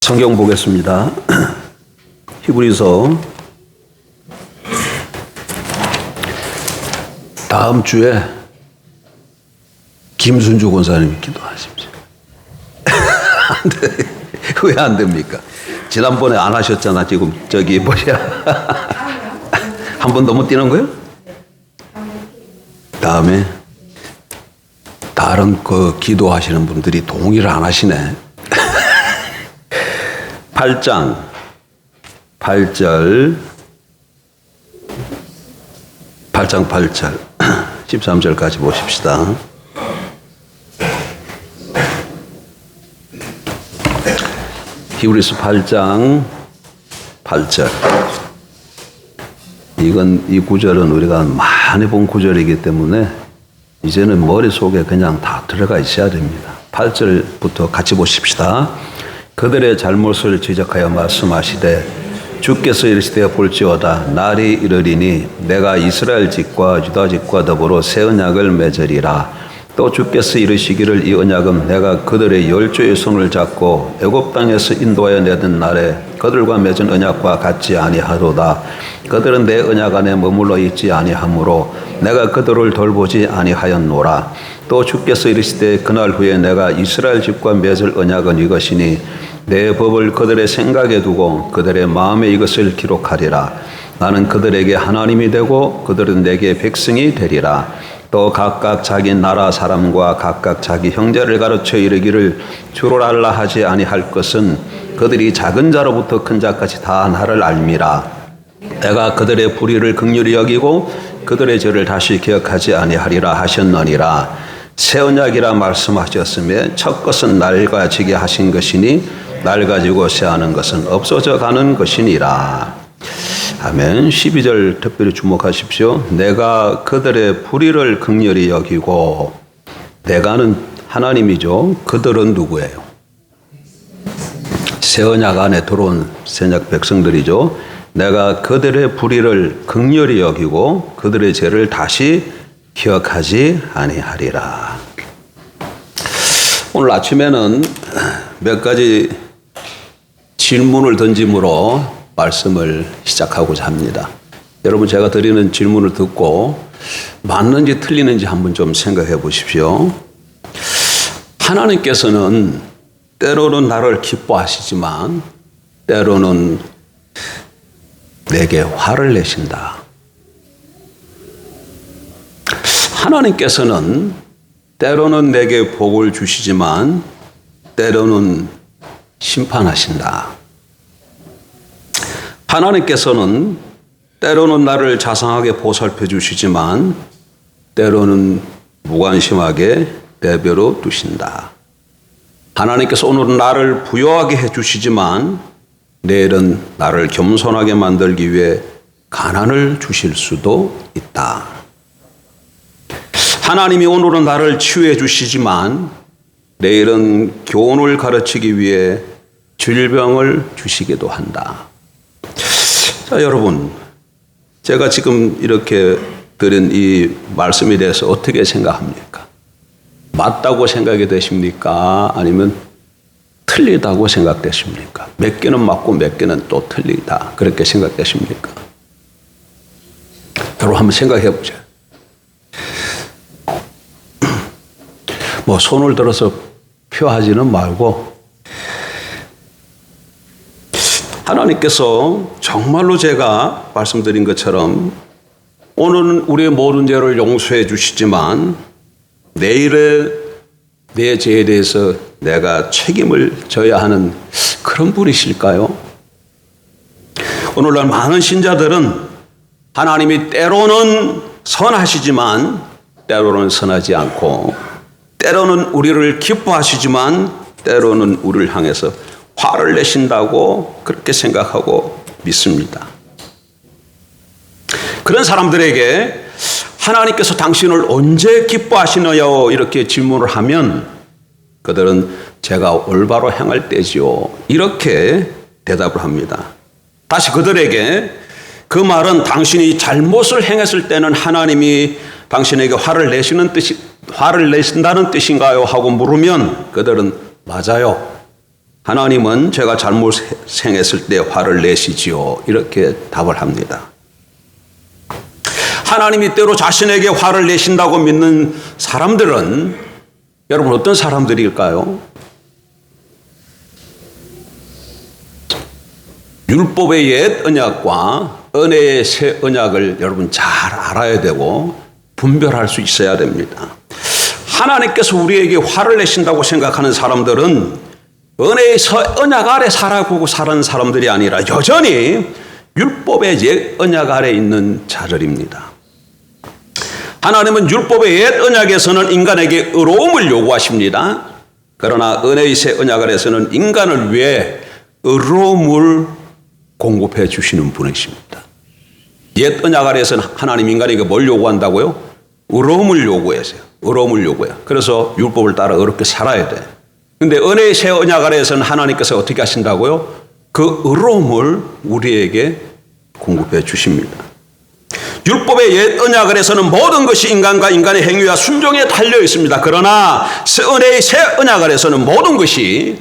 성경 보겠습니다. 히브리서 다음 주에 김순주 권사님이 기도하십시오. 왜 안 됩니까? 지난번에 안 하셨잖아. 지금 저기 뭐야? 한 번 너무 뛰는 거예요? 다음에 다른 그 기도하시는 분들이 동의를 안 하시네. 8장 8절 13절까지 보십시다. 히브리서 8장 8절. 이 구절은 우리가 많이 본 구절이기 때문에 이제는 머릿속에 그냥 다 들어가 있어야 됩니다. 8절부터 같이 보십시다. 그들의 잘못을 지적하여 말씀하시되 주께서 이르시되 볼지어다 날이 이르리니 내가 이스라엘 집과 유다 집과 더불어 새 언약을 맺으리라. 또 주께서 이르시기를 이 언약은 내가 그들의 열조의 손을 잡고 애굽 땅에서 인도하여 내던 날에 그들과 맺은 언약과 같지 아니하도다. 그들은 내 언약 안에 머물러 있지 아니하므로 내가 그들을 돌보지 아니하였노라. 또 주께서 이르시되 그날 후에 내가 이스라엘 집과 맺을 언약은 이것이니 내 법을 그들의 생각에 두고 그들의 마음에 이것을 기록하리라. 나는 그들에게 하나님이 되고 그들은 내게 백성이 되리라. 또 각각 자기 나라 사람과 각각 자기 형제를 가르쳐 이르기를 주를 알라 하지 아니할 것은 그들이 작은 자로부터 큰 자까지 다 나를 알미라. 내가 그들의 불의를 긍휼히 여기고 그들의 죄를 다시 기억하지 아니하리라 하셨느니라. 새 언약이라 말씀하셨으며 첫 것은 낡아지게 하신 것이니 낡아지고 새하는 것은 없어져 가는 것이니라. 아멘. 12절 특별히 주목하십시오. 내가 그들의 불의를 긍휼히 여기고, 내가는 하나님이죠. 그들은 누구예요? 새 언약 안에 들어온 새언약 백성들이죠. 내가 그들의 불의를 긍휼히 여기고 그들의 죄를 다시 기억하지 아니하리라. 오늘 아침에는 몇 가지 질문을 던짐으로 말씀을 시작하고자 합니다. 여러분, 제가 드리는 질문을 듣고 맞는지 틀리는지 한번 좀 생각해 보십시오. 하나님께서는 때로는 나를 기뻐하시지만 때로는 내게 화를 내신다. 하나님께서는 때로는 내게 복을 주시지만 때로는 심판하신다. 하나님께서는 때로는 나를 자상하게 보살펴 주시지만 때로는 무관심하게 내버려 두신다. 하나님께서 오늘은 나를 부유하게 해 주시지만 내일은 나를 겸손하게 만들기 위해 가난을 주실 수도 있다. 하나님이 오늘은 나를 치유해 주시지만 내일은 교훈을 가르치기 위해 질병을 주시기도 한다. 자, 여러분, 제가 지금 이렇게 드린 이 말씀에 대해서 어떻게 생각합니까? 맞다고 생각이 되십니까? 아니면 틀리다고 생각되십니까? 몇 개는 맞고 몇 개는 또 틀리다. 그렇게 생각되십니까? 여러분, 한번 생각해 보세요. 뭐 손을 들어서 표하지는 말고, 하나님께서 정말로 제가 말씀드린 것처럼 오늘은 우리의 모든 죄를 용서해 주시지만 내일의 내 죄에 대해서 내가 책임을 져야 하는 그런 분이실까요? 오늘날 많은 신자들은 하나님이 때로는 선하시지만 때로는 선하지 않고, 때로는 우리를 기뻐하시지만 때로는 우리를 향해서 화를 내신다고 그렇게 생각하고 믿습니다. 그런 사람들에게 하나님께서 당신을 언제 기뻐하시나요? 이렇게 질문을 하면 그들은 제가 올바로 행할 때지요. 이렇게 대답을 합니다. 다시 그들에게 그 말은 당신이 잘못을 행했을 때는 하나님이 당신에게 화를 내신다는 뜻인가요? 하고 물으면 그들은 맞아요. 하나님은 제가 잘못 행했을 때 화를 내시지요. 이렇게 답을 합니다. 하나님이 때로 자신에게 화를 내신다고 믿는 사람들은 여러분 어떤 사람들일까요? 율법의 옛 언약과 은혜의 새 언약을 여러분 잘 알아야 되고 분별할 수 있어야 됩니다. 하나님께서 우리에게 화를 내신다고 생각하는 사람들은 은혜의 언약 아래 살아보고 사는 사람들이 아니라 여전히 율법의 옛 언약 아래 있는 자들입니다. 하나님은 율법의 옛 언약에서는 인간에게 의로움을 요구하십니다. 그러나 은혜의 새 언약 아래서는 인간을 위해 의로움을 공급해 주시는 분이십니다. 옛 언약 아래에서는 하나님 인간에게 뭘 요구한다고요? 의로움을 요구하세요. 의로움을 요구해요. 그래서 율법을 따라 의롭게 살아야 돼. 근데 은혜의 새 언약 아래에서는 하나님께서 어떻게 하신다고요? 그 의로움을 우리에게 공급해 주십니다. 율법의 옛 언약 아래에서는 모든 것이 인간과 인간의 행위와 순종에 달려 있습니다. 그러나 은혜의 새 언약 아래에서는 모든 것이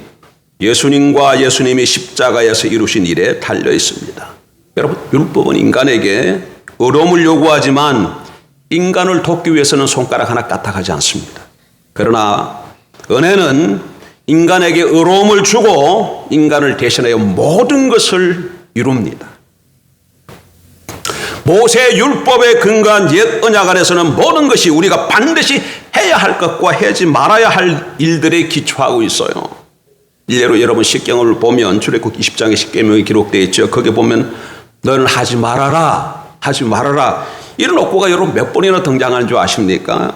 예수님과 예수님이 십자가에서 이루신 일에 달려 있습니다. 여러분, 율법은 인간에게 의로움을 요구하지만 인간을 돕기 위해서는 손가락 하나 까딱하지 않습니다. 그러나 은혜는 인간에게 의로움을 주고 인간을 대신하여 모든 것을 이룹니다. 모세 율법에 근거한 옛 언약 안에서는 모든 것이 우리가 반드시 해야 할 것과 하지 말아야 할 일들에 기초하고 있어요. 예로 여러분 십계명을 보면 출애굽 20장에 십계명이 기록되어 있죠. 거기에 보면 너는 하지 말아라, 하지 말아라 이런 어구가 여러분 몇 번이나 등장하는 줄 아십니까?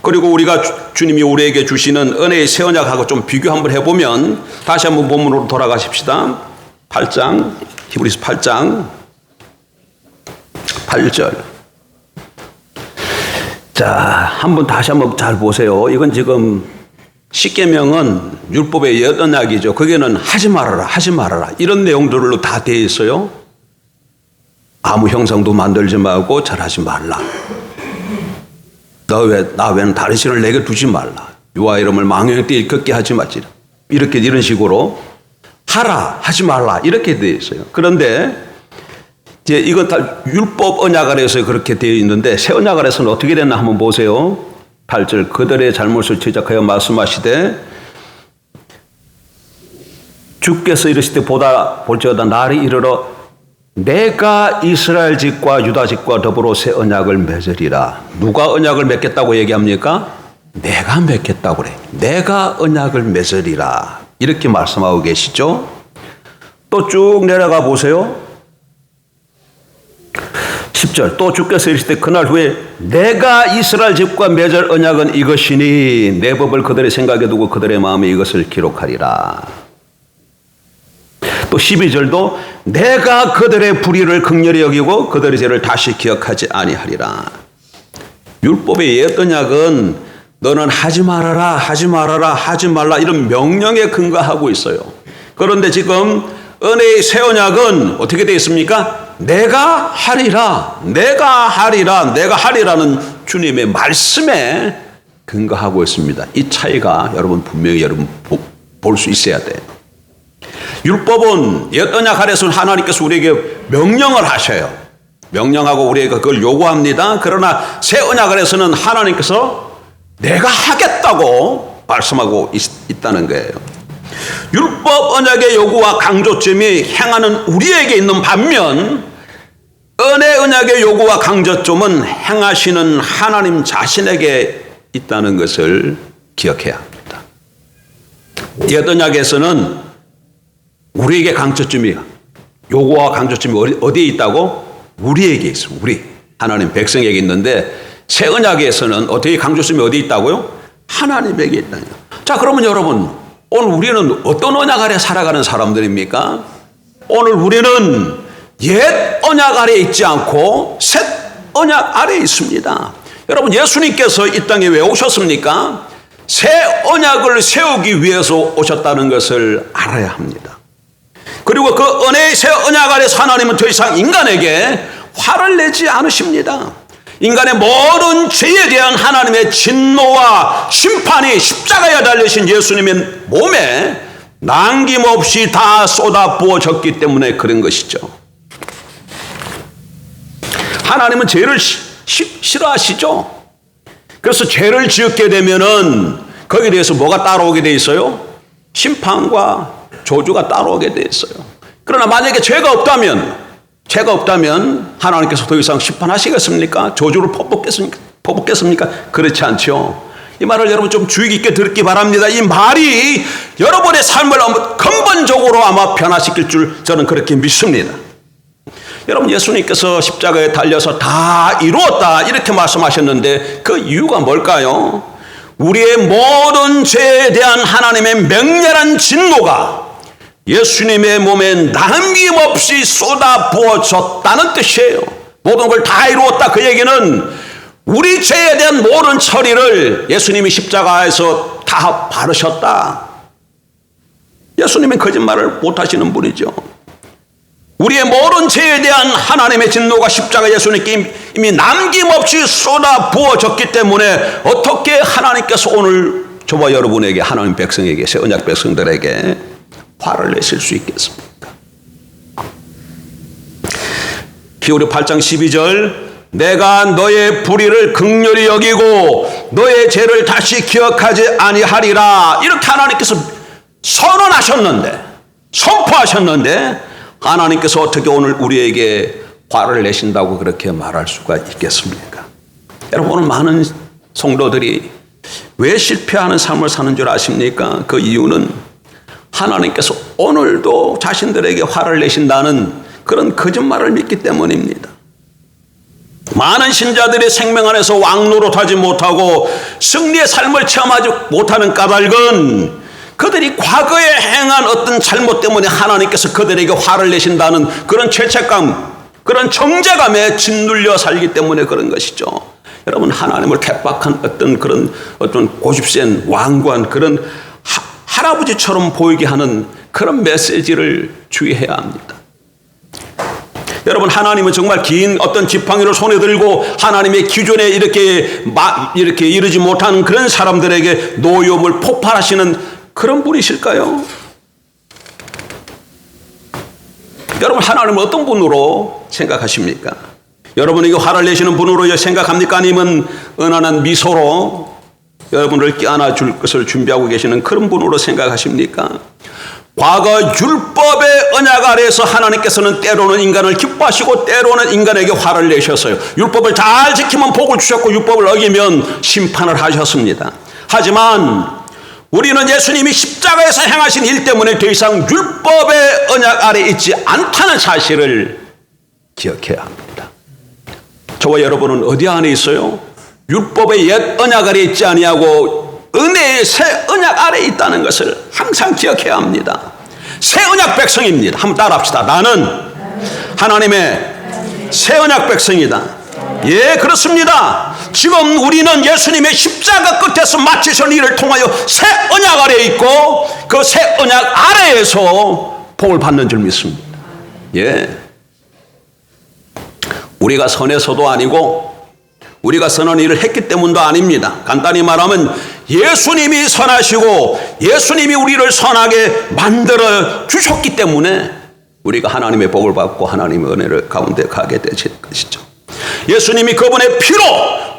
그리고 우리가 주님이 우리에게 주시는 은혜의 새 언약하고 좀 비교 한번 해보면 다시 한번 본문으로 돌아가십시다. 8장 히브리서 8장 8절. 자, 한번 다시 한번 잘 보세요. 이건 지금 십계명은 율법의 옛 언약이죠. 거기에는 하지 말아라, 하지 말아라 이런 내용들로 다 되어 있어요. 아무 형상도 만들지 말고 절하지 말라. 나 외에는 다른 신을 내게 두지 말라. 여호와 이름을 망령의 띠에 걷게 하지 말지라. 이런 식으로 하라, 하지 말라 이렇게 되어 있어요. 그런데 이제 이건 다 율법 언약 아래에서 그렇게 되어 있는데 새 언약 아래에서는 어떻게 됐나 한번 보세요. 8절 그들의 잘못을 지적하여 말씀하시되 주께서 이르시되 보다 볼지어다 날이 이르러 내가 이스라엘 집과 유다 집과 더불어 새 언약을 맺으리라. 누가 언약을 맺겠다고 얘기합니까? 내가 맺겠다고 그래. 내가 언약을 맺으리라. 이렇게 말씀하고 계시죠. 또 쭉 내려가 보세요. 10절 또 주께서 이르시되 그날 후에 내가 이스라엘 집과 맺을 언약은 이것이니 내 법을 그들의 생각에 두고 그들의 마음에 이것을 기록하리라. 또 12절도 내가 그들의 불의를 긍휼히 여기고 그들의 죄를 다시 기억하지 아니하리라. 율법의 옛 언약은 너는 하지 말아라, 하지 말아라, 하지 말라 이런 명령에 근거하고 있어요. 그런데 지금 은혜의 새 언약은 어떻게 되어 있습니까? 내가 하리라, 내가 하리라, 내가 하리라는 주님의 말씀에 근거하고 있습니다. 이 차이가 여러분 분명히 볼 수 있어야 돼요. 율법은 옛 언약 아래서는 하나님께서 우리에게 명령을 하셔요. 명령하고 우리에게 그걸 요구합니다. 그러나 새 언약 아래서는 하나님께서 내가 하겠다고 말씀하고 있다는 거예요. 율법 언약의 요구와 강조점이 행하는 우리에게 있는 반면 은혜 언약의 요구와 강조점은 행하시는 하나님 자신에게 있다는 것을 기억해야 합니다. 옛 언약에서는 우리에게 강조점이 요구와 강조점이 어디에 있다고? 우리에게 있습니다. 우리 하나님 백성에게 있는데 새 언약에서는 어떻게 강조점이 어디에 있다고요? 하나님에게 있다요. 자, 그러면 여러분 오늘 우리는 어떤 언약 아래 살아가는 사람들입니까? 오늘 우리는 옛 언약 아래 있지 않고 새 언약 아래 있습니다. 여러분 예수님께서 이 땅에 왜 오셨습니까? 새 언약을 세우기 위해서 오셨다는 것을 알아야 합니다. 그리고 그 은혜의 새 언약 아래서 하나님은 더 이상 인간에게 화를 내지 않으십니다. 인간의 모든 죄에 대한 하나님의 진노와 심판이 십자가에 달리신 예수님의 몸에 남김없이 다 쏟아 부어졌기 때문에 그런 것이죠. 하나님은 죄를 싫어하시죠. 그래서 죄를 지었게 되면은 거기에 대해서 뭐가 따라오게 돼 있어요? 심판과 저주가 따라오게 돼 있어요. 그러나 만약에 죄가 없다면 하나님께서 더 이상 심판하시겠습니까? 저주를 퍼붓겠습니까? 그렇지 않죠. 이 말을 여러분 좀 주의 깊게 듣기 바랍니다. 이 말이 여러분의 삶을 근본적으로 아마 변화시킬 줄 저는 그렇게 믿습니다. 여러분, 예수님께서 십자가에 달려서 다 이루었다 이렇게 말씀하셨는데 그 이유가 뭘까요? 우리의 모든 죄에 대한 하나님의 맹렬한 진노가 예수님의 몸에 남김없이 쏟아 부어졌다는 뜻이에요. 모든 걸 다 이루었다. 그 얘기는 우리 죄에 대한 모든 처리를 예수님이 십자가에서 다 바르셨다. 예수님은 거짓말을 못하시는 분이죠. 우리의 모든 죄에 대한 하나님의 진노가 십자가 예수님께 이미 남김없이 쏟아 부어졌기 때문에 어떻게 하나님께서 오늘 저와 여러분에게, 하나님 백성에게, 새 언약 백성들에게 화를 내실 수 있겠습니까? 히브리 8장 12절, 내가 너의 불의를 긍휼히 여기고 너의 죄를 다시 기억하지 아니하리라. 이렇게 하나님께서 선언하셨는데, 선포하셨는데 하나님께서 어떻게 오늘 우리에게 화를 내신다고 그렇게 말할 수가 있겠습니까? 여러분, 오늘 많은 성도들이 왜 실패하는 삶을 사는 줄 아십니까? 그 이유는 하나님께서 오늘도 자신들에게 화를 내신다는 그런 거짓말을 믿기 때문입니다. 많은 신자들의 생명 안에서 왕노릇하지 못하고 승리의 삶을 체험하지 못하는 까닭은 그들이 과거에 행한 어떤 잘못 때문에 하나님께서 그들에게 화를 내신다는 그런 죄책감, 그런 정죄감에 짓눌려 살기 때문에 그런 것이죠. 여러분, 하나님을 개박한 어떤 고집센 왕관, 그런 할아버지처럼 보이게 하는 그런 메시지를 주의해야 합니다. 여러분, 하나님은 정말 긴 어떤 지팡이를 손에 들고 하나님의 기존에 이렇게 이르지 못하는 그런 사람들에게 노여움을 폭발하시는 그런 분이실까요? 여러분, 하나님은 어떤 분으로 생각하십니까? 여러분에게 화를 내시는 분으로 생각합니까? 아니면 은은한 미소로 여러분을 껴안아 줄 것을 준비하고 계시는 그런 분으로 생각하십니까? 과거 율법의 언약 아래에서 하나님께서는 때로는 인간을 기뻐하시고 때로는 인간에게 화를 내셨어요. 율법을 잘 지키면 복을 주셨고 율법을 어기면 심판을 하셨습니다. 하지만 우리는 예수님이 십자가에서 행하신 일 때문에 더 이상 율법의 언약 아래에 있지 않다는 사실을 기억해야 합니다. 저와 여러분은 어디 안에 있어요? 율법의 옛 언약 아래에 있지 아니하고 은혜의 새 언약 아래에 있다는 것을 항상 기억해야 합니다. 새 언약 백성입니다. 한번 따라합시다. 나는 하나님의 새 언약 백성이다. 예, 그렇습니다. 지금 우리는 예수님의 십자가 끝에서 마치신 일을 통하여 새 언약 아래에 있고 그 새 언약 아래에서 복을 받는 줄 믿습니다. 예, 우리가 선해서도 아니고 우리가 선한 일을 했기 때문도 아닙니다. 간단히 말하면 예수님이 선하시고 예수님이 우리를 선하게 만들어 주셨기 때문에 우리가 하나님의 복을 받고 하나님의 은혜를 가운데 가게 되실 것이죠. 예수님이 그분의 피로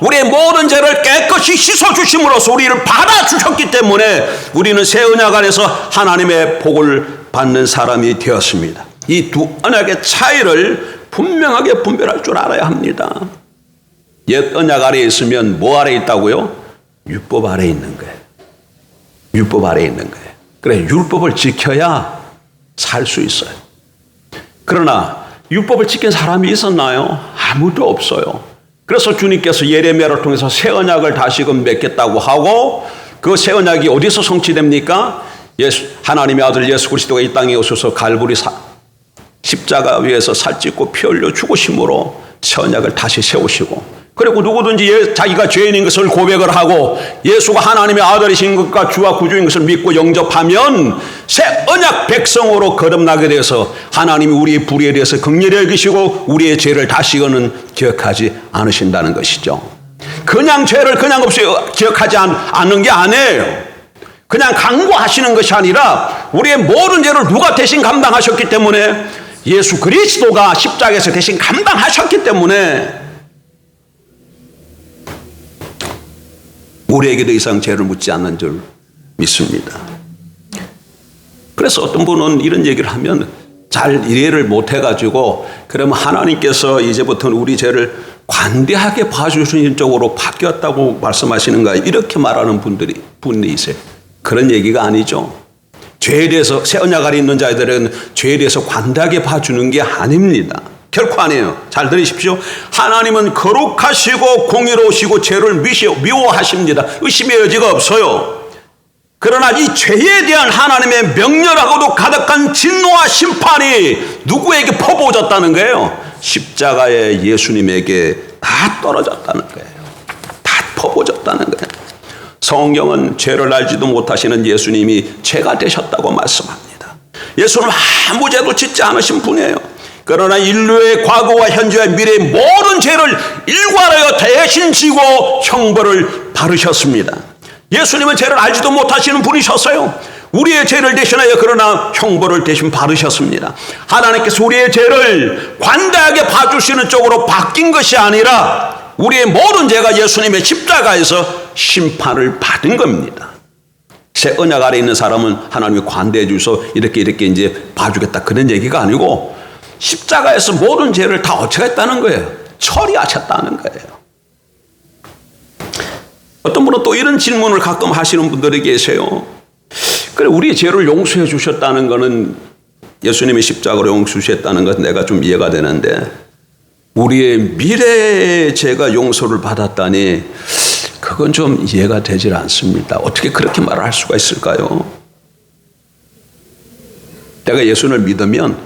우리의 모든 죄를 깨끗이 씻어주심으로써 우리를 받아주셨기 때문에 우리는 새 언약 안에서 하나님의 복을 받는 사람이 되었습니다. 이 두 언약의 차이를 분명하게 분별할 줄 알아야 합니다. 옛 언약 아래에 있으면 뭐 아래에 있다고요? 율법 아래에 있는 거예요. 율법 아래에 있는 거예요. 그래, 율법을 지켜야 살 수 있어요. 그러나 율법을 지킨 사람이 있었나요? 아무도 없어요. 그래서 주님께서 예레미야를 통해서 새 언약을 다시금 맺겠다고 하고 그 새 언약이 어디서 성취됩니까? 하나님의 아들 예수 그리스도가 이 땅에 오셔서 갈보리 십자가 위에서 살찢고 피 흘려 죽으심으로 새 언약을 다시 세우시고, 그리고 누구든지 자기가 죄인인 것을 고백을 하고 예수가 하나님의 아들이신 것과 주와 구주인 것을 믿고 영접하면 새 언약 백성으로 거듭나게 돼서 하나님이 우리의 불의에 대해서 긍휼히 여기시고 우리의 죄를 다시는 기억하지 않으신다는 것이죠. 그냥 죄를 그냥 없이 기억하지 않는 게 아니에요. 그냥 강구하시는 것이 아니라 우리의 모든 죄를 누가 대신 감당하셨기 때문에, 예수 그리스도가 십자가에서 대신 감당하셨기 때문에 우리에게 더 이상 죄를 묻지 않는 줄 믿습니다. 그래서 어떤 분은 이런 얘기를 하면 잘 이해를 못해가지고, 그러면 하나님께서 이제부터는 우리 죄를 관대하게 봐주시는 쪽으로 바뀌었다고 말씀하시는가, 이렇게 말하는 분이 있어요. 그런 얘기가 아니죠. 죄에 대해서, 새 언약 아래 있는 자들은 죄에 대해서 관대하게 봐주는 게 아닙니다. 결코 아니에요. 잘 들으십시오. 하나님은 거룩하시고 공의로우시고 죄를 미워하십니다. 의심의 여지가 없어요. 그러나 이 죄에 대한 하나님의 명렬하고도 가득한 진노와 심판이 누구에게 퍼부어졌다는 거예요? 십자가의 예수님에게 다 떨어졌다는 거예요. 다 퍼부어졌다는 거예요. 성경은 죄를 알지도 못하시는 예수님이 죄가 되셨다고 말씀합니다. 예수는 아무 죄도 짓지 않으신 분이에요. 그러나 인류의 과거와 현재와 미래의 모든 죄를 일괄하여 대신 지고 형벌을 받으셨습니다. 예수님은 죄를 알지도 못하시는 분이셨어요. 우리의 죄를 대신하여 그러나 형벌을 대신 받으셨습니다. 하나님께서 우리의 죄를 관대하게 봐주시는 쪽으로 바뀐 것이 아니라 우리의 모든 죄가 예수님의 십자가에서 심판을 받은 겁니다. 새 언약 아래 있는 사람은 하나님이 관대해 주셔서 이렇게 이제 봐주겠다, 그런 얘기가 아니고 십자가에서 모든 죄를 다 어찌했다는 거예요. 처리하셨다는 거예요. 어떤 분은 또 이런 질문을 가끔 하시는 분들이 계세요. 그래, 우리의 죄를 용서해 주셨다는 것은, 예수님이 십자가로 용서해 주셨다는 것은 내가 좀 이해가 되는데, 우리의 미래의 죄가 용서를 받았다니 그건 좀 이해가 되질 않습니다. 어떻게 그렇게 말을 할 수가 있을까요? 내가 예수를 믿으면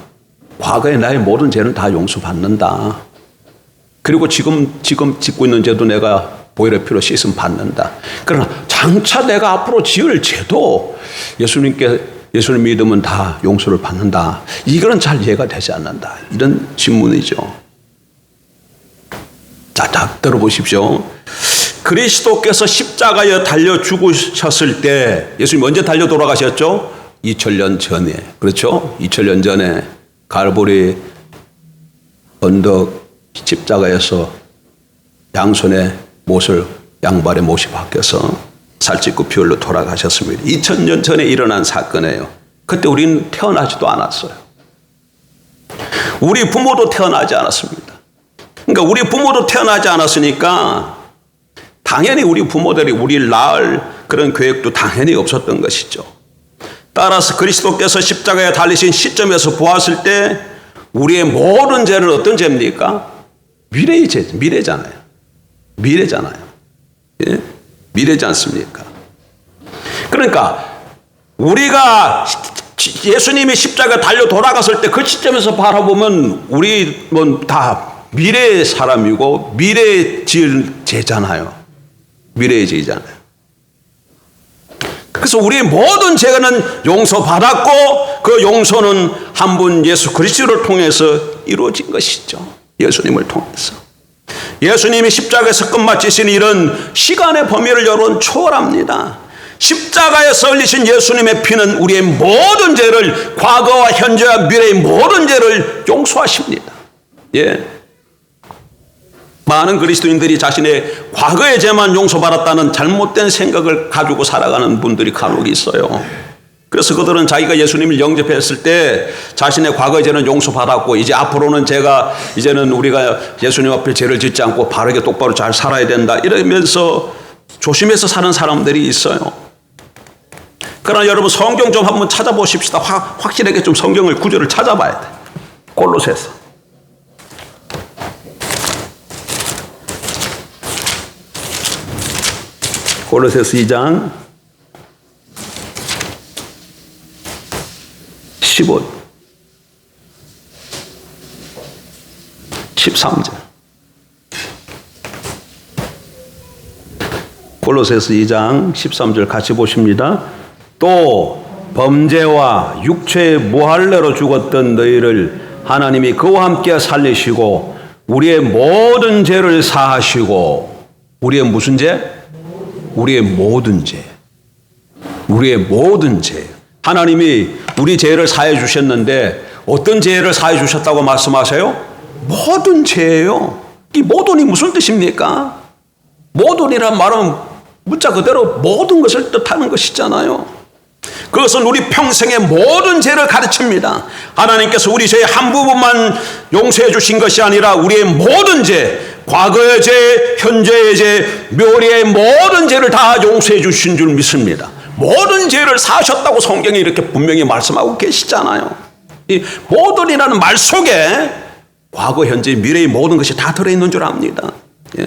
과거의 나의 모든 죄는 다 용서받는다. 그리고 지금 짓고 있는 죄도 내가 보혈의 피로 씻음 받는다. 그러나 장차 내가 앞으로 지을 죄도 예수님 믿으면 다 용서를 받는다. 이거는 잘 이해가 되지 않는다. 이런 질문이죠. 자, 들어보십시오. 그리스도께서 십자가에 달려 죽으셨을 때, 예수님 언제 달려 돌아가셨죠? 2000년 전에. 그렇죠? 2000년 전에 갈보리 언덕 십자가에서 양손에 못을, 양발에 못이 박혀서 살찌고 피 흘러 돌아가셨습니다. 2000년 전에 일어난 사건이에요. 그때 우리는 태어나지도 않았어요. 우리 부모도 태어나지 않았습니다. 그러니까 우리 부모도 태어나지 않았으니까 당연히 우리 부모들이 우리를 낳을 그런 계획도 당연히 없었던 것이죠. 따라서 그리스도께서 십자가에 달리신 시점에서 보았을 때 우리의 모든 죄는 어떤 죄입니까? 미래의 죄, 미래잖아요. 예? 미래지 않습니까? 그러니까 우리가 예수님이 십자가에 달려 돌아갔을 때 그 시점에서 바라보면 우리는 다 미래의 사람이고 미래의 지을 죄잖아요. 미래의 죄잖아요. 그래서 우리의 모든 죄는 용서받았고 그 용서는 한 분 예수 그리스도를 통해서 이루어진 것이죠. 예수님을 통해서. 예수님이 십자가에서 끝마치신 일은 시간의 범위를 여러분 초월합니다. 십자가에서 흘리신 예수님의 피는 우리의 모든 죄를, 과거와 현재와 미래의 모든 죄를 용서하십니다. 예. 많은 그리스도인들이 자신의 과거의 죄만 용서받았다는 잘못된 생각을 가지고 살아가는 분들이 간혹 있어요. 그래서 그들은 자기가 예수님을 영접했을 때 자신의 과거의 죄는 용서받았고 이제 앞으로는 이제는 우리가 예수님 앞에 죄를 짓지 않고 바르게 똑바로 잘 살아야 된다, 이러면서 조심해서 사는 사람들이 있어요. 그러나 여러분 성경 좀 한번 찾아보십시다. 확실하게 좀 성경을 구절을 찾아봐야 돼. 골로새서. 골로새서 2장 15, 13절. 골로새서 2장 13절 같이 보십니다. 또 범죄와 육체의 무할례로 죽었던 너희를 하나님이 그와 함께 살리시고 우리의 모든 죄를 사하시고, 우리의 무슨 죄? 우리의 모든 죄. 우리의 모든 죄. 하나님이 우리 죄를 사해 주셨는데 어떤 죄를 사해 주셨다고 말씀하세요? 모든 죄예요. 이 모든이 무슨 뜻입니까? 모든이란 말은 문자 그대로 모든 것을 뜻하는 것이잖아요. 그것은 우리 평생의 모든 죄를 가르칩니다. 하나님께서 우리 죄의 한 부분만 용서해 주신 것이 아니라 우리의 모든 죄, 과거의 죄, 현재의 죄, 미래의 모든 죄를 다 용서해 주신 줄 믿습니다. 모든 죄를 사하셨다고 성경이 이렇게 분명히 말씀하고 계시잖아요. 이 모든이라는 말 속에 과거, 현재, 미래의 모든 것이 다 들어있는 줄 압니다. 예.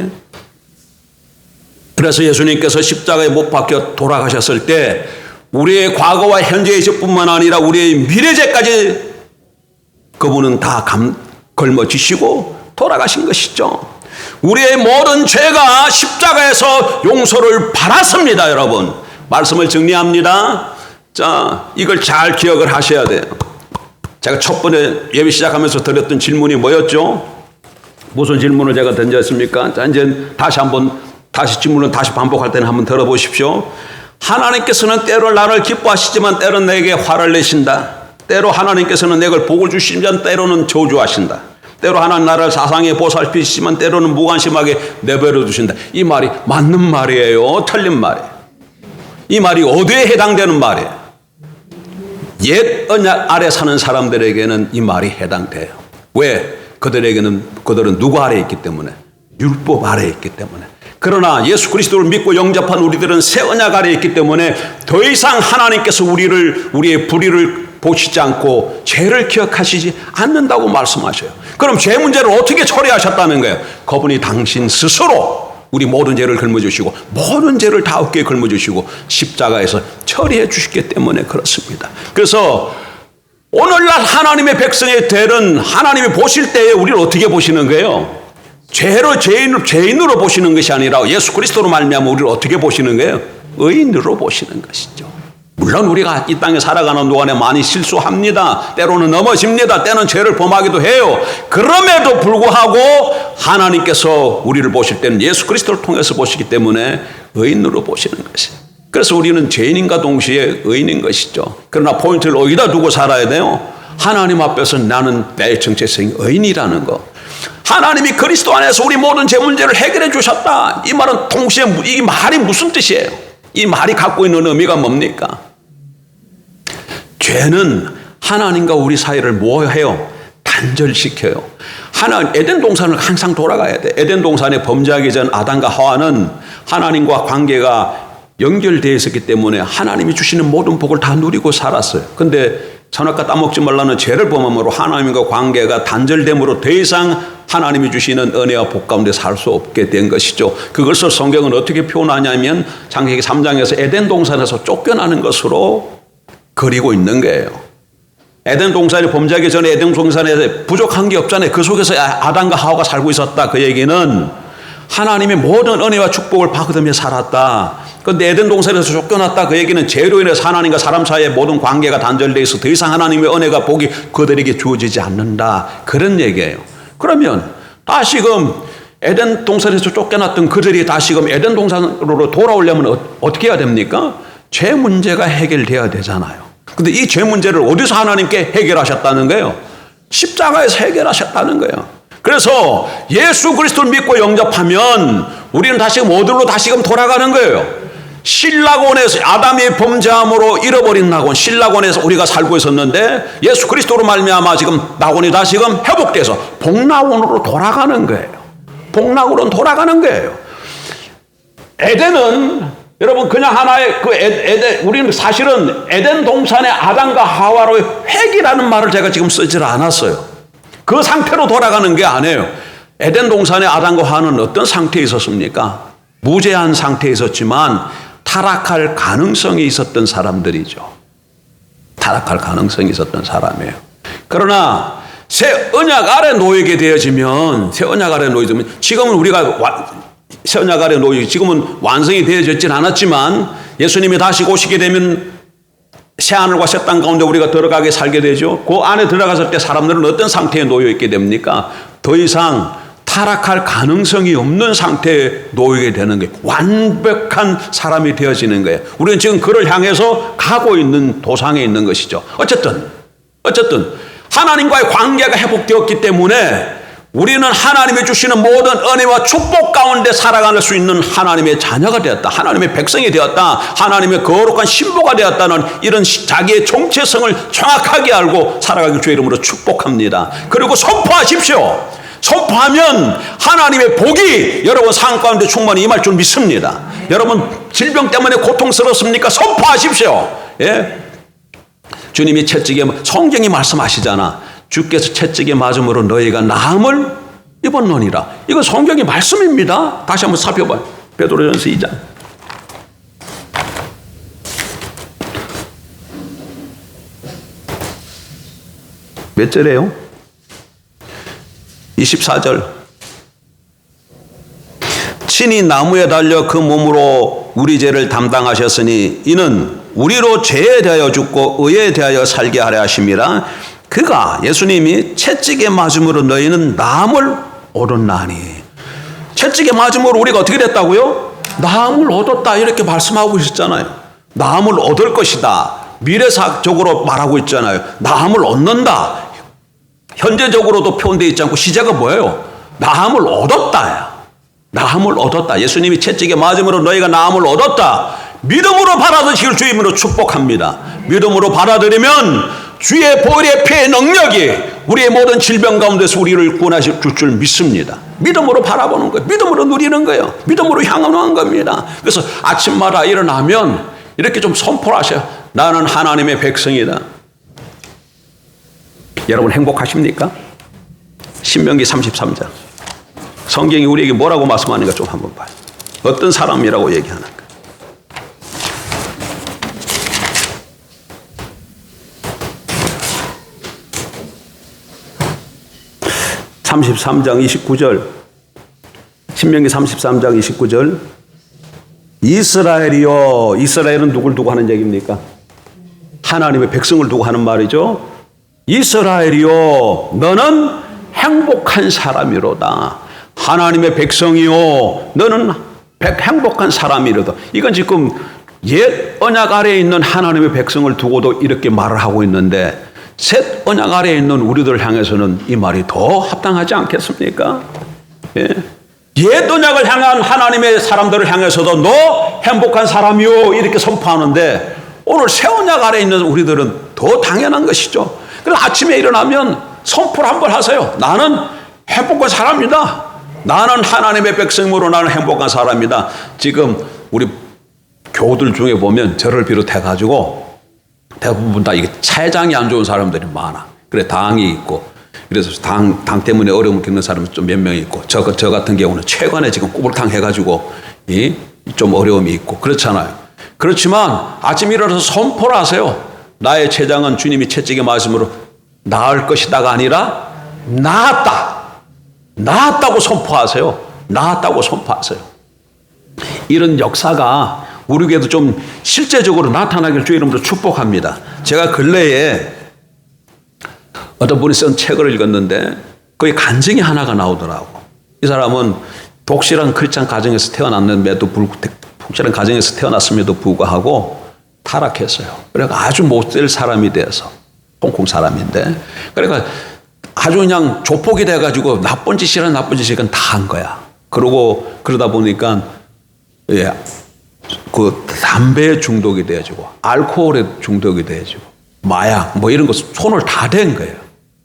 그래서 예수님께서 십자가에 못 박혀 돌아가셨을 때 우리의 과거와 현재의 죄뿐만 아니라 우리의 미래죄까지 그분은 다 걸머지시고 돌아가신 것이죠. 우리의 모든 죄가 십자가에서 용서를 받았습니다, 여러분. 말씀을 정리합니다. 자, 이걸 잘 기억을 하셔야 돼요. 제가 첫 번에 예배 시작하면서 드렸던 질문이 뭐였죠? 무슨 질문을 제가 던졌습니까? 자, 이제 다시 질문은 다시 반복할 때는 한번 들어보십시오. 하나님께서는 때로 나를 기뻐하시지만 때로는 내게 화를 내신다. 때로 하나님께서는 내게 복을 주시지만 때로는 저주하신다. 때로 하나님 나를 사상에 보살피시지만 때로는 무관심하게 내버려 두신다. 이 말이 맞는 말이에요? 틀린 말이에요? 이 말이 어디에 해당되는 말이에요? 옛 언약 아래 사는 사람들에게는 이 말이 해당돼요. 왜? 그들은 누구 아래에 있기 때문에? 율법 아래에 있기 때문에. 그러나 예수 그리스도를 믿고 영접한 우리들은 새 언약 아래에 있기 때문에 더 이상 하나님께서 우리의 불의를 보시지 않고 죄를 기억하시지 않는다고 말씀하셔요. 그럼 죄 문제를 어떻게 처리하셨다는 거예요? 그분이 당신 스스로 우리 모든 죄를 걸머주시고 모든 죄를 다 어깨에 걸머주시고 십자가에서 처리해 주셨기 때문에 그렇습니다. 그래서 오늘날 하나님의 백성의 죄는 하나님이 보실 때에 우리를 어떻게 보시는 거예요? 죄인으로 보시는 것이 아니라 예수 그리스도로 말미암아 우리를 어떻게 보시는 거예요? 의인으로 보시는 것이죠. 물론 우리가 이 땅에 살아가는 동안에 많이 실수합니다. 때로는 넘어집니다. 때는 죄를 범하기도 해요. 그럼에도 불구하고 하나님께서 우리를 보실 때는 예수 그리스도를 통해서 보시기 때문에 의인으로 보시는 것이에요. 그래서 우리는 죄인인과 동시에 의인인 것이죠. 그러나 포인트를 어디다 두고 살아야 돼요? 하나님 앞에서 나는 내 정체성이 의인이라는 것. 하나님이 그리스도 안에서 우리 모든 죄 문제를 해결해 주셨다. 이 말은 동시에 이 말이 무슨 뜻이에요? 이 말이 갖고 있는 의미가 뭡니까? 죄는 하나님과 우리 사이를 뭐 해요? 단절시켜요. 에덴 동산을 항상 돌아가야 돼. 에덴 동산에 범죄하기 전 아담과 하와는 하나님과 관계가 연결되어 있었기 때문에 하나님이 주시는 모든 복을 다 누리고 살았어요. 근데 선악과 따먹지 말라는 죄를 범함으로 하나님과 관계가 단절됨으로 더 이상 하나님이 주시는 은혜와 복 가운데 살 수 없게 된 것이죠. 그것을 성경은 어떻게 표현하냐면 창세기 3장에서 에덴 동산에서 쫓겨나는 것으로 그리고 있는 거예요. 에덴 동산에 범죄하기 전에 에덴 동산에 부족한 게 없잖아요. 그 속에서 아담과 하와가 살고 있었다. 그 얘기는 하나님의 모든 은혜와 축복을 받으며 살았다. 그런데 에덴 동산에서 쫓겨났다. 그 얘기는 죄로 인해서 하나님과 사람 사이의 모든 관계가 단절되어 있어 더 이상 하나님의 은혜가 복이 그들에게 주어지지 않는다. 그런 얘기예요. 그러면 다시금 에덴 동산에서 쫓겨났던 그들이 다시금 에덴 동산으로 돌아오려면 어떻게 해야 됩니까? 죄 문제가 해결돼야 되잖아요. 근데 이 죄 문제를 어디서 하나님께 해결하셨다는 거예요? 십자가에서 해결하셨다는 거예요. 그래서 예수 그리스도를 믿고 영접하면 우리는 다시금 어디로 다시금 돌아가는 거예요? 신라곤에서 아담이 범죄함으로 잃어버린 낙원, 신라곤에서 우리가 살고 있었는데 예수 그리스도로 말미암아 지금 낙원이 다시금 회복돼서 복낙원으로 돌아가는 거예요. 복낙으로 돌아가는 거예요. 에덴은 여러분 그냥 하나의 우리는 사실은 에덴 동산의 아담과 하와로의 회개라는 말을 제가 지금 쓰질 않았어요. 그 상태로 돌아가는 게 아니에요. 에덴 동산의 아담과 하와는 어떤 상태에 있었습니까? 무죄한 상태에 있었지만 타락할 가능성이 있었던 사람들이죠. 타락할 가능성이 있었던 사람이에요. 그러나 새 언약 아래 놓이게 되어지면 지금은 우리가 새 언약 아래 놓이고 지금은 완성이 되어졌진 않았지만 예수님이 다시 오시게 되면 새 하늘과 새 땅 가운데 우리가 들어가게 살게 되죠. 그 안에 들어갔을 때 사람들은 어떤 상태에 놓여 있게 됩니까? 더 이상 타락할 가능성이 없는 상태에 놓이게 되는 거예요. 완벽한 사람이 되어지는 거예요. 우리는 지금 그를 향해서 가고 있는 도상에 있는 것이죠. 어쨌든 하나님과의 관계가 회복되었기 때문에 우리는 하나님이 주시는 모든 은혜와 축복 가운데 살아갈 수 있는 하나님의 자녀가 되었다. 하나님의 백성이 되었다. 하나님의 거룩한 신부가 되었다는 이런 자기의 정체성을 정확하게 알고 살아가기 주의 이름으로 축복합니다. 그리고 선포하십시오. 선포하면 하나님의 복이 여러분 삶 가운데 충만히 임할 줄 믿습니다. 여러분 질병 때문에 고통스럽습니까? 선포하십시오. 예? 주님이 채찍에 성경이 말씀하시잖아. 주께서 채찍에 맞음으로 너희가 나음을 입었노니라. 이거 성경의 말씀입니다. 다시 한번 살펴봐요. 베드로전서 2장. 몇 절이에요? 24절. 친히 나무에 달려 그 몸으로 우리 죄를 담당하셨으니 이는 우리로 죄에 대하여 죽고 의에 대하여 살게 하려 하심이라. 그가 예수님이 채찍에 맞음으로 너희는 나음을 얻었나니. 채찍에 맞음으로 우리가 어떻게 됐다고요? 나음을 얻었다 이렇게 말씀하고 있었잖아요. 나음을 얻을 것이다. 미래사적으로 말하고 있잖아요. 나음을 얻는다. 현재적으로도 표현되어 있지 않고 시제가 뭐예요? 나음을 얻었다야. 나음을 얻었다. 예수님이 채찍에 맞음으로 너희가 나음을 얻었다. 믿음으로 받아들이실 주의 이름으로 축복합니다. 믿음으로 받아들이면 주의 보혈의 피의 능력이 우리의 모든 질병 가운데서 우리를 구원하실 줄 믿습니다. 믿음으로 바라보는 거예요. 믿음으로 누리는 거예요. 믿음으로 향하는 겁니다. 그래서 아침마다 일어나면 이렇게 좀 선포를 하셔요. 나는 하나님의 백성이다. 여러분 행복하십니까? 신명기 33장. 성경이 우리에게 뭐라고 말씀하는가 좀 한번 봐요. 어떤 사람이라고 얘기하는가. 33장 29절. 신명기 33장 29절. 이스라엘이여. 이스라엘은 누굴 두고 하는 얘기입니까? 하나님의 백성을 두고 하는 말이죠. 이스라엘이여 너는 행복한 사람이로다. 하나님의 백성이요 너는 행복한 사람이로다. 이건 지금 옛 언약 아래에 있는 하나님의 백성을 두고도 이렇게 말을 하고 있는데 새 언약 아래에 있는 우리들을 향해서는 이 말이 더 합당하지 않겠습니까? 예. 옛 언약을 향한 하나님의 사람들을 향해서도 너 행복한 사람이요 이렇게 선포하는데 오늘 새 언약 아래에 있는 우리들은 더 당연한 것이죠. 그래서 아침에 일어나면 선포를 한번 하세요. 나는 행복한 사람이다. 나는 하나님의 백성으로 나는 행복한 사람이다. 지금 우리 교우들 중에 보면 저를 비롯해가지고 대부분 다 이게 췌장이 안 좋은 사람들이 많아. 그래 당이 있고 그래서 당 때문에 어려움을 겪는 사람은 좀 몇 명 있고 저 같은 경우는 최근에 지금 꾸불탕 해가지고 좀 어려움이 있고 그렇잖아요. 그렇지만 아침 일어나서 선포를 하세요. 나의 췌장은 주님이 채찍의 말씀으로 나을 것이다가 아니라 나았다. 나았다고 선포하세요. 나았다고 선포하세요. 이런 역사가 우리에게도 좀 실제적으로 나타나길 주의 이름으로 축복합니다. 제가 근래에 어떤 분이 쓴 책을 읽었는데 거기 간증이 하나가 나오더라고. 이 사람은 독실한 크리스찬 가정에서 태어났는데도 독실한 가정에서 태어났음에도 불구하고 타락했어요. 그러니까 아주 못될 사람이 되어서 홍콩 사람인데 그러니까 아주 그냥 조폭이 돼가지고 나쁜 짓이란 나쁜 짓이건 다 한 거야. 그러고 그러다 보니까 그 담배에 중독이 되어지고 알코올에 중독이 되어지고 마약 뭐 이런 거 손을 다 댄 거예요.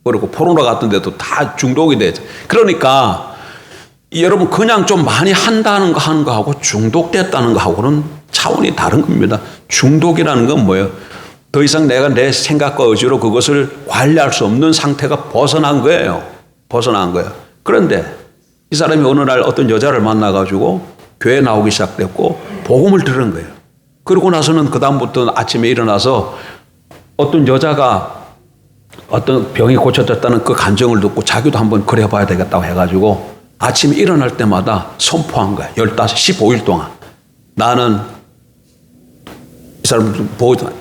그리고 포르노 같은 데도 다 중독이 되죠. 그러니까 여러분 그냥 좀 많이 한다는 거 하는 거하고 중독됐다는 거하고는 차원이 다른 겁니다. 중독이라는 건 뭐예요? 더 이상 내가 내 생각과 의지로 그것을 관리할 수 없는 상태가 벗어난 거예요. 벗어난 거예요. 그런데 이 사람이 어느 날 어떤 여자를 만나가지고 교회에 나오기 시작됐고 복음을 들은 거예요. 그러고 나서는 그 다음부터 아침에 일어나서 어떤 여자가 어떤 병이 고쳐졌다는 그 간증을 듣고 자기도 한번 그래봐야 되겠다고 해가지고 아침에 일어날 때마다 선포한 거예요. 15일 동안. 나는 이 사람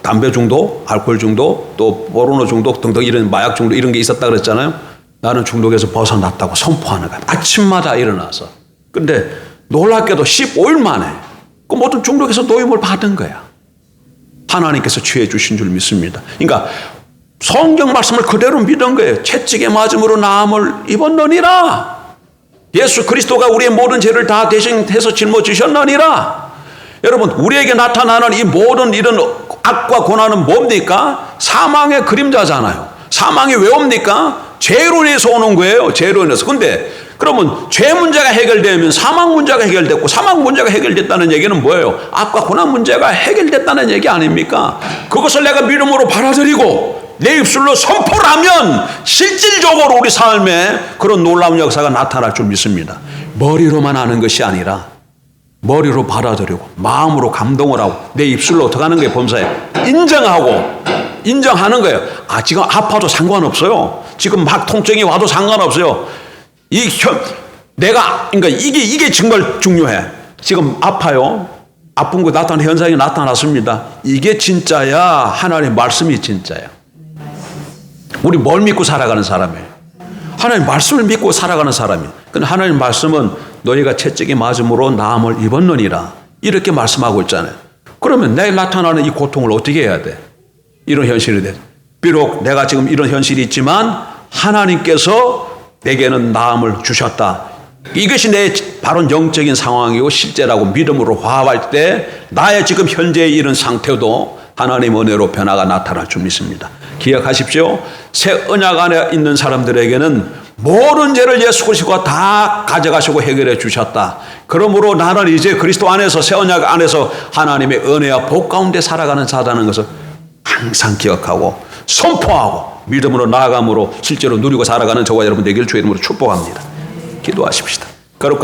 담배 중독, 알코올 중독, 또 포르노 중독 등등 이런 마약 중독 이런 게 있었다 그랬잖아요. 나는 중독에서 벗어났다고 선포하는 거야. 아침마다 일어나서. 근데 놀랍게도 15일 만에 그 모든 중독에서 노임을 받은 거야. 하나님께서 취해 주신 줄 믿습니다. 그러니까 성경 말씀을 그대로 믿은 거예요. 채찍에 맞음으로 나음을 입었느니라. 예수 그리스도가 우리의 모든 죄를 다 대신해서 짊어지셨느니라. 여러분, 우리에게 나타나는 이 모든 이런 악과 고난은 뭡니까? 사망의 그림자잖아요. 사망이 왜 옵니까? 죄로 인해서 오는 거예요. 죄로 인해서. 근데 그러면 죄 문제가 해결되면 사망 문제가 해결됐고, 사망 문제가 해결됐다는 얘기는 뭐예요? 악과 고난 문제가 해결됐다는 얘기 아닙니까? 그것을 내가 믿음으로 받아들이고 내 입술로 선포를 하면 실질적으로 우리 삶에 그런 놀라운 역사가 나타날 줄 믿습니다. 머리로만 하는 것이 아니라 머리로 받아들이고 마음으로 감동을 하고 내 입술로 어떻게 하는 거예요? 범사에 인정하고 인정하는 거예요. 아, 지금 아파도 상관없어요. 지금 막 통증이 와도 상관없어요. 그러니까 이게 정말 중요해. 지금 아파요. 아픈 거 나타나는 현상이 나타났습니다. 이게 진짜야. 하나님의 말씀이 진짜야. 우리 뭘 믿고 살아가는 사람이에요? 하나님 말씀을 믿고 살아가는 사람이에요. 근데 하나님 말씀은 너희가 채찍이 맞음으로 나음을 입었느니라. 이렇게 말씀하고 있잖아요. 그러면 내일 나타나는 이 고통을 어떻게 해야 돼? 이런 현실이 돼. 비록 내가 지금 이런 현실이 있지만 하나님께서 내게는 나음을 주셨다. 이것이 내 바로 영적인 상황이고 실제라고 믿음으로 화합할 때 나의 지금 현재의 이런 상태도 하나님 은혜로 변화가 나타날 줄 믿습니다. 기억하십시오. 새 언약 안에 있는 사람들에게는 모든 죄를 예수 그리스도가 다 가져가시고 해결해 주셨다. 그러므로 나는 이제 그리스도 안에서 새 언약 안에서 하나님의 은혜와 복 가운데 살아가는 자라는 것을 항상 기억하고 선포하고 믿음으로 나아감으로 실제로 누리고 살아가는 저와 여러분 되기를 주의 이름으로 축복합니다. 기도하십시다. 거룩하신